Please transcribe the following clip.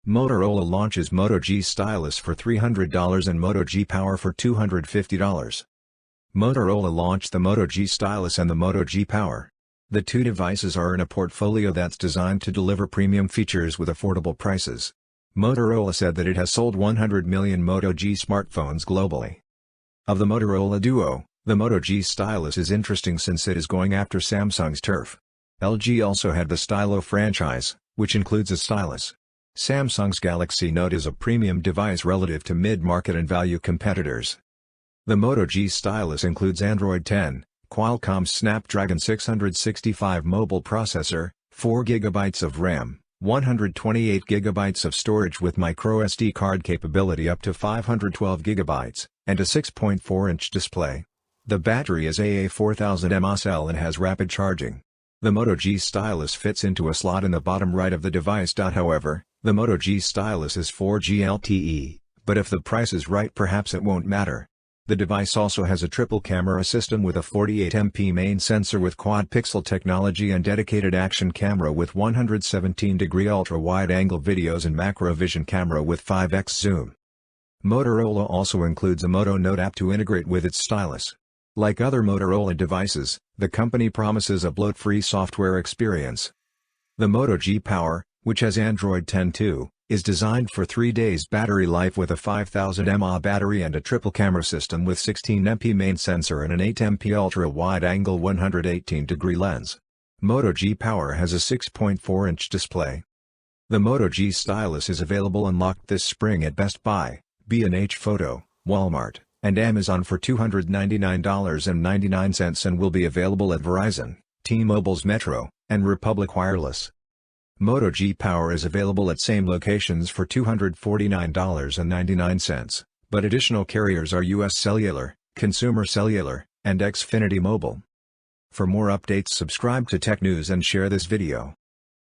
Motorola launches Moto G Stylus for $300 and Moto G Power for $250. Motorola launched the Moto G Stylus and the Moto G Power. The two devices are in a portfolio that's designed to deliver premium features with affordable prices. Motorola said that it has sold 100 million Moto G smartphones globally. Of the Motorola duo, the Moto G Stylus is interesting since it is going after Samsung's turf. LG also had the Stylo franchise, which includes a stylus. Samsung's Galaxy Note is a premium device relative to mid-market and value competitors. The Moto G Stylus includes Android 10, Qualcomm's Snapdragon 665 mobile processor, 4 GB of RAM, 128 GB of storage with microSD card capability up to 512 GB, and a 6.4-inch display. The battery is AA4000 mAh and has rapid charging. The Moto G Stylus fits into a slot in the bottom right of the device. However, the Moto G Stylus is 4G LTE, but if the price is right perhaps it won't matter. The device also has a triple camera system with a 48MP main sensor with quad-pixel technology and dedicated action camera with 117-degree ultra-wide-angle videos and macro-vision camera with 5x zoom. Motorola also includes a Moto Note app to integrate with its stylus. Like other Motorola devices, the company promises a bloat-free software experience. The Moto G Power, which has Android 10 too, is designed for 3 days battery life with a 5000 mAh battery and a triple camera system with 16MP main sensor and an 8MP ultra-wide-angle 118-degree lens. Moto G Power has a 6.4-inch display. The Moto G Stylus is available unlocked this spring at Best Buy, B&H Photo, Walmart, and Amazon for $299.99 and will be available at Verizon, T-Mobile's Metro, and Republic Wireless. Moto G Power is available at same locations for $249.99, but additional carriers are US Cellular, Consumer Cellular, and Xfinity Mobile. For more updates subscribe to Tech News and share this video.